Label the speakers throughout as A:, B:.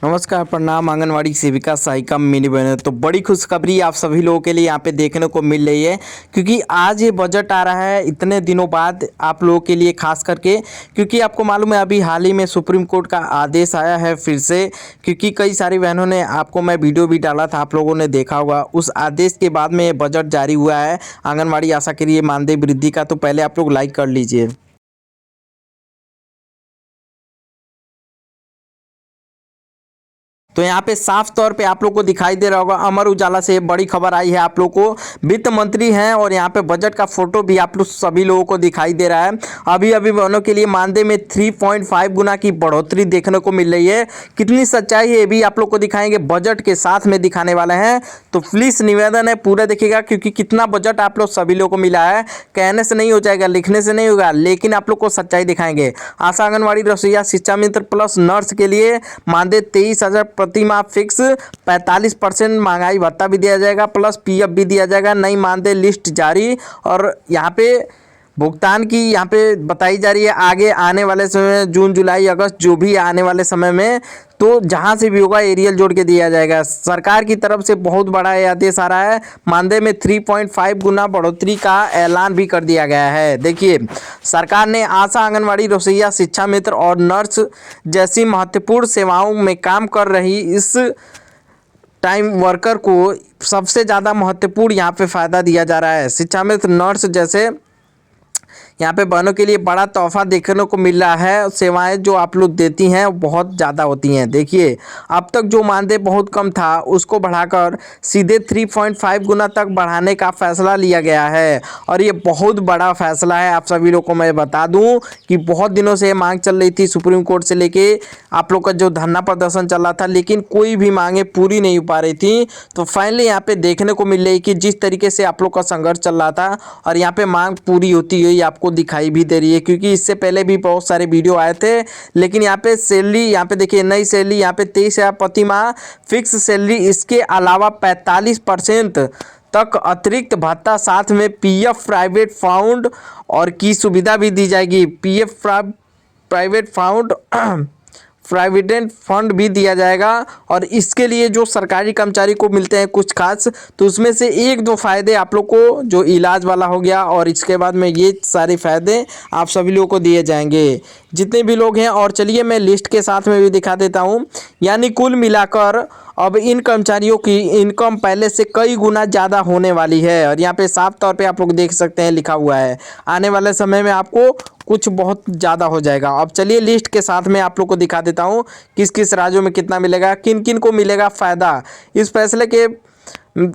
A: नमस्कार, प्रणाम। आंगनवाड़ी सेविका सहायिका मिनी बहनों, तो बड़ी खुशखबरी आप सभी लोगों के लिए यहाँ पे देखने को मिल रही है, क्योंकि आज ये बजट आ रहा है इतने दिनों बाद आप लोगों के लिए, खास करके क्योंकि आपको मालूम है अभी हाल ही में सुप्रीम कोर्ट का आदेश आया है फिर से। क्योंकि कई सारी बहनों ने, आपको मैं वीडियो भी डाला था, आप लोगों ने देखा होगा, उस आदेश के बाद में ये बजट जारी हुआ है आंगनवाड़ी आशा के लिए मानदेय वृद्धि का। तो पहले आप लोग लाइक कर लीजिए। तो यहाँ पे साफ तौर पे आप लोग को दिखाई दे रहा होगा, अमर उजाला से बड़ी खबर आई है आप लोग को। वित्त मंत्री हैं और यहाँ पे बजट का फोटो भी आप लोग सभी लोगों को दिखाई दे रहा है। अभी अभी बहनों के लिए मानदेय में 3.5 गुना की बढ़ोतरी देखने को मिल रही है। कितनी सच्चाई है ये भी आप लोग को दिखाएंगे, बजट के साथ में दिखाने वाले हैं। तो प्लीज़ निवेदन है पूरा देखिएगा, क्योंकि कितना बजट आप लोग सभी लोगों को मिला है, कहने से नहीं हो जाएगा, लिखने से नहीं होगा, लेकिन आप लोग को सच्चाई दिखाएंगे। आशा, आंगनवाड़ी, रसोईया, शिक्षा मित्र प्लस नर्स के लिए मानदेय 23,000 प्रति माह फिक्स। 45% महंगाई भत्ता भी दिया जाएगा, प्लस पीएफ भी दिया जाएगा। नई मानदेय लिस्ट जारी, और यहाँ पे भुगतान की यहाँ पे बताई जा रही है आगे आने वाले समय में, जून जुलाई अगस्त जो भी आने वाले समय में, तो जहाँ से भी होगा एरियल जोड़ के दिया जाएगा। सरकार की तरफ से बहुत बड़ा ये आदेश आ रहा है। मानदेय में 3.5 गुना बढ़ोतरी का ऐलान भी कर दिया गया है। देखिए, सरकार ने आशा, आंगनवाड़ी, रसोईया, शिक्षा मित्र और नर्स जैसी महत्वपूर्ण सेवाओं में काम कर रही इस टाइम वर्कर को सबसे ज़्यादा महत्वपूर्ण यहाँ पे फ़ायदा दिया जा रहा है। शिक्षा मित्र, नर्स जैसे यहाँ पे बहनों के लिए बड़ा तोहफा देखने को मिल रहा है। सेवाएं जो आप लोग देती हैं वो बहुत ज़्यादा होती हैं। देखिए, अब तक जो मानदेय बहुत कम था उसको बढ़ाकर सीधे 3.5 गुना तक बढ़ाने का फैसला लिया गया है, और ये बहुत बड़ा फैसला है। आप सभी लोग को मैं बता दूं कि बहुत दिनों से ये मांग चल रही थी सुप्रीम कोर्ट से लेके, आप लोग का जो धरना प्रदर्शन चल रहा था, लेकिन कोई भी मांगे पूरी नहीं हो पा रही थी। तो फाइनली यहाँ पे देखने को मिल रही है कि जिस तरीके से आप लोग का संघर्ष चल रहा था और यहाँ पे मांग पूरी होती हुई आपको दिखाई भी दे रही है। क्योंकि इससे पहले भी बहुत सारे वीडियो आए थे, लेकिन यहाँ पे सैलरी, यहाँ पे देखिए नई सैलरी यहाँ पे 23,000 प्रति माह फिक्स सैलरी, इसके अलावा 45% तक अतिरिक्त भत्ता, साथ में पीएफ प्राइवेट फंड और की सुविधा भी दी जाएगी। PF private fund provident fund भी दिया जाएगा, और इसके लिए जो सरकारी कर्मचारी को मिलते हैं कुछ खास, तो उसमें से एक दो फायदे आप लोग को, जो इलाज वाला हो गया, और इसके बाद में ये सारे फायदे आप सभी लोगों को दिए जाएंगे जितने भी लोग हैं। और चलिए मैं लिस्ट के साथ में भी दिखा देता हूँ। यानी कुल मिलाकर अब इन कर्मचारियों की इनकम पहले से कई गुना ज़्यादा होने वाली है, और यहाँ पे साफ तौर पे आप लोग देख सकते हैं लिखा हुआ है आने वाले समय में आपको कुछ बहुत ज़्यादा हो जाएगा। अब चलिए लिस्ट के साथ में आप लोग को दिखा देता हूँ किस किस राज्यों में कितना मिलेगा, किन किन को मिलेगा फ़ायदा। इस फैसले के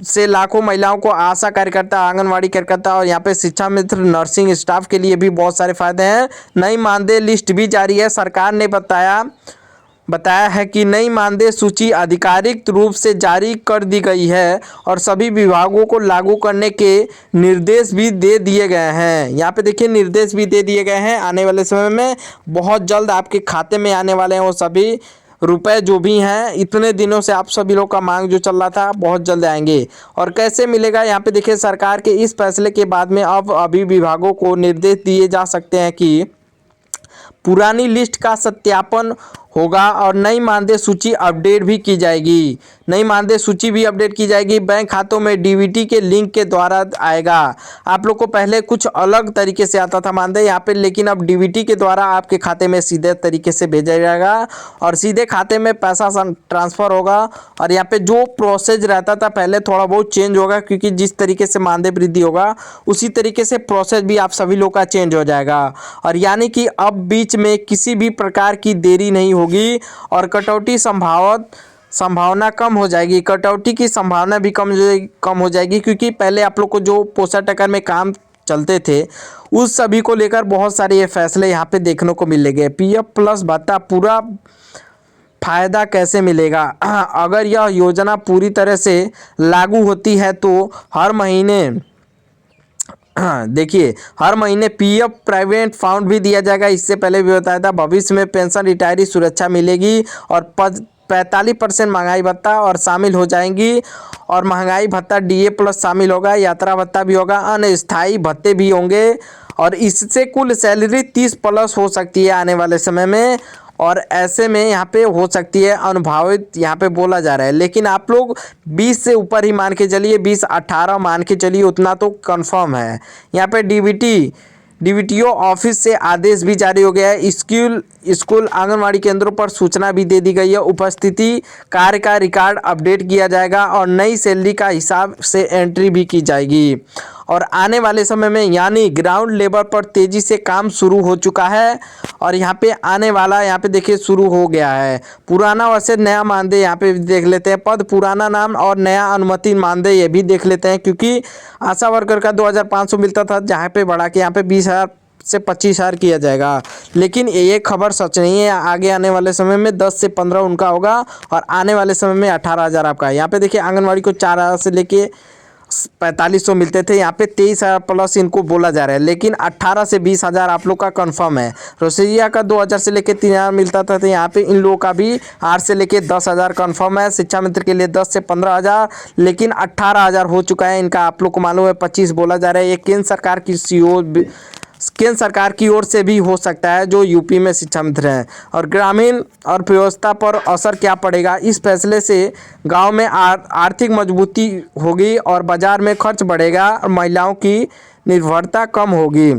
A: से लाखों महिलाओं को, आशा कार्यकर्ता, आंगनवाड़ी कार्यकर्ता और यहाँ पे शिक्षा मित्र, नर्सिंग स्टाफ के लिए भी बहुत सारे फायदे हैं। नई मानदेय लिस्ट भी जारी है। सरकार ने बताया है कि नई मानदेय सूची आधिकारिक रूप से जारी कर दी गई है, और सभी विभागों को लागू करने के निर्देश भी दे दिए गए हैं। यहाँ पे देखिए निर्देश भी दे दिए गए हैं। आने वाले समय में बहुत जल्द आपके खाते में आने वाले हैं वो सभी रुपए जो भी हैं। इतने दिनों से आप सभी लोग का मांग जो चल रहा था, बहुत जल्द आएंगे। और कैसे मिलेगा, यहाँ पे देखिए सरकार के इस फैसले के बाद में अब अभी विभागों को निर्देश दिए जा सकते हैं कि पुरानी लिस्ट का सत्यापन होगा और नई मानदेय सूची अपडेट भी की जाएगी। नई मानदेय सूची भी अपडेट की जाएगी। बैंक खातों में डीबीटी के लिंक के द्वारा आएगा। आप लोग को पहले कुछ अलग तरीके से आता था मानदेय यहाँ पे, लेकिन अब डीबीटी के द्वारा आपके खाते में सीधे तरीके से भेजा जाएगा, और सीधे खाते में पैसा ट्रांसफ़र होगा। और यहाँ पे जो प्रोसेस रहता था पहले, थोड़ा बहुत चेंज होगा, क्योंकि जिस तरीके से मानदेय वृद्धि होगा उसी तरीके से प्रोसेस भी आप सभी लोग का चेंज हो जाएगा। और यानी कि अब बीच में किसी भी प्रकार की देरी नहीं होगी, और कटौती संभावना कम हो जाएगी। कटौती की संभावना भी कम हो जाएगी, क्योंकि पहले आप लोग को जो पोषण टकर में काम चलते थे उस सभी को लेकर बहुत सारे ये फैसले यहाँ पे देखने को मिलेंगे। पीएफ प्लस भत्ता पूरा फायदा कैसे मिलेगा? अगर यह योजना पूरी तरह से लागू होती है तो हर महीने देखिए हर महीने पीएफ प्राइवेट फंड भी दिया जाएगा। इससे पहले भी बताया था। भविष्य में पेंशन, रिटायरी सुरक्षा मिलेगी, और 45% महंगाई भत्ता और शामिल हो जाएंगी, और महंगाई भत्ता डीए प्लस शामिल होगा, यात्रा भत्ता भी होगा, अस्थायी भत्ते भी होंगे, और इससे कुल सैलरी 30 प्लस हो सकती है आने वाले समय में। और ऐसे में यहाँ पे हो सकती है अनुभावित यहाँ पे बोला जा रहा है, लेकिन आप लोग 20 से ऊपर ही मान के चलिए, 20-18 मान के चलिए, उतना तो कंफर्म है। यहाँ पे डीबीटीओ ऑफिस से आदेश भी जारी हो गया है। स्कूल आंगनवाड़ी केंद्रों पर सूचना भी दे दी गई है। उपस्थिति कार्य का रिकॉर्ड अपडेट किया जाएगा और नई सैलरी का हिसाब से एंट्री भी की जाएगी। और आने वाले समय में यानी ग्राउंड लेवल पर तेज़ी से काम शुरू हो चुका है और यहाँ पे आने वाला यहाँ पे देखिए शुरू हो गया है। पुराना वर्षे नया मानदेय यहाँ पे देख लेते हैं, पद पुराना नाम और नया अनुमति मानदेय ये भी देख लेते हैं, क्योंकि आशा वर्कर का 2500 मिलता था, जहाँ पे बढ़ा के यहाँ पे 20,000 से 25,000 किया जाएगा। लेकिन ये खबर सच नहीं है। आगे आने वाले समय में 10 से 15 उनका होगा और आने वाले समय में 18,000 आपका है। यहाँ पे देखिए आंगनवाड़ी को 4,000 से लेके 4500 मिलते थे, यहाँ पे 23,000 प्लस इनको बोला जा रहा है, लेकिन 18 से 20,000 आप लोग का कंफर्म है। रोसैया का 2,000 से लेके 3,000 मिलता था, तो यहाँ पे इन लोगों का भी 8 से लेके 10,000 कंफर्म है। शिक्षा मित्र के लिए 10 से 15,000, लेकिन 18,000 हो चुका है इनका, आप लोग को मालूम है। 25 बोला जा रहा है। ये केंद्र सरकार की ओर से भी हो सकता है, जो यूपी में शिक्षा मित्र हैं। और ग्रामीण अर्थव्यवस्था पर असर क्या पड़ेगा? इस फैसले से गांव में आर्थिक मजबूती होगी और बाजार में खर्च बढ़ेगा और महिलाओं की निर्भरता कम होगी।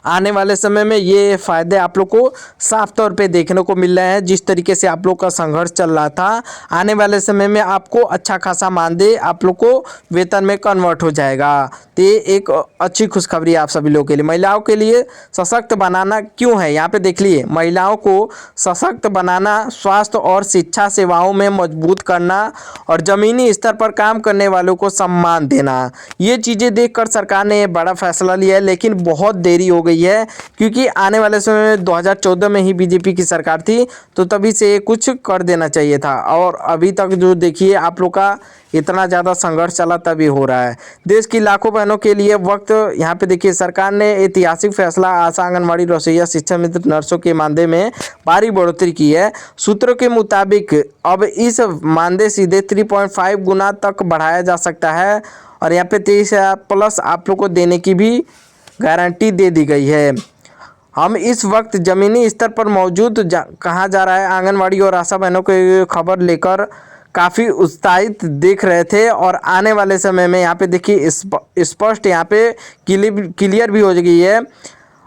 A: आने वाले समय में ये फ़ायदे आप लोग को साफ तौर पे देखने को मिल रहे हैं। जिस तरीके से आप लोग का संघर्ष चल रहा था, आने वाले समय में आपको अच्छा खासा मानदेय आप लोग को वेतन में कन्वर्ट हो जाएगा। तो ये एक अच्छी खुशखबरी है आप सभी लोगों के लिए। महिलाओं के लिए सशक्त बनाना क्यों है, यहाँ पे देख लिए, महिलाओं को सशक्त बनाना, स्वास्थ्य और शिक्षा सेवाओं में मजबूत करना और ज़मीनी स्तर पर काम करने वालों को सम्मान देना, ये चीज़ें देखकर सरकार ने बड़ा फैसला लिया है। लेकिन बहुत देरी हो गई है, क्योंकि आने वाले समय में 2014 में ही बीजेपी की सरकार थी, तो तभी से कुछ कर देना चाहिए था। और अभी तक जो देखिए आप लोग का इतना ज़्यादा संघर्ष चला तभी हो रहा है। देश की लाखों बहनों के लिए वक्त, यहाँ पे देखिए सरकार ने ऐतिहासिक फैसला, आशा आंगनवाड़ी रसोइया शिक्षा मित्र नर्सों के मानदेय में भारी बढ़ोतरी की है। सूत्रों के मुताबिक अब इस मानदेय सीधे 3.5 गुना तक बढ़ाया जा सकता है और यहाँ पे 23,000 प्लस आप लोग को देने की भी गारंटी दे दी गई है। हम इस वक्त ज़मीनी स्तर पर मौजूद कहा जा रहा है, आंगनवाड़ी और आशा बहनों को खबर लेकर काफ़ी उत्साहित देख रहे थे। और आने वाले समय में यहाँ पे देखिए स्पष्ट यहाँ पे क्लियर भी हो गई है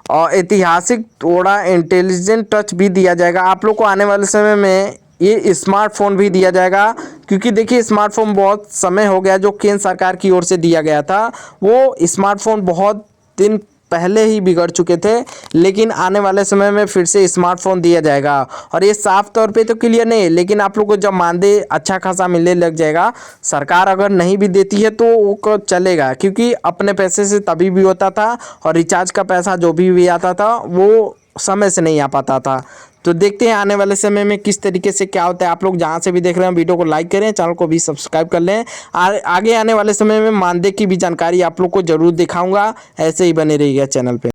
A: और ऐतिहासिक थोड़ा इंटेलिजेंट टच भी दिया जाएगा आप लोग को। आने वाले समय में ये स्मार्टफोन भी दिया जाएगा, क्योंकि देखिए स्मार्टफोन बहुत समय हो गया जो केंद्र सरकार की ओर से दिया गया था, वो स्मार्टफोन बहुत दिन पहले ही बिगड़ चुके थे। लेकिन आने वाले समय में फिर से स्मार्टफोन दिया जाएगा और ये साफ तौर पे तो क्लियर नहीं है, लेकिन आप लोग को जब मानदेय अच्छा खासा मिलने लग जाएगा, सरकार अगर नहीं भी देती है तो वो चलेगा, क्योंकि अपने पैसे से तभी भी होता था और रिचार्ज का पैसा जो भी आता था वो समय से नहीं आ पाता था। तो देखते हैं आने वाले समय में किस तरीके से क्या होता है। आप लोग जहाँ से भी देख रहे हैं वीडियो को लाइक करें, चैनल को भी सब्सक्राइब कर लें। आगे आने वाले समय में मानदेय की भी जानकारी आप लोग को जरूर दिखाऊंगा, ऐसे ही बने रहिएगा चैनल पे।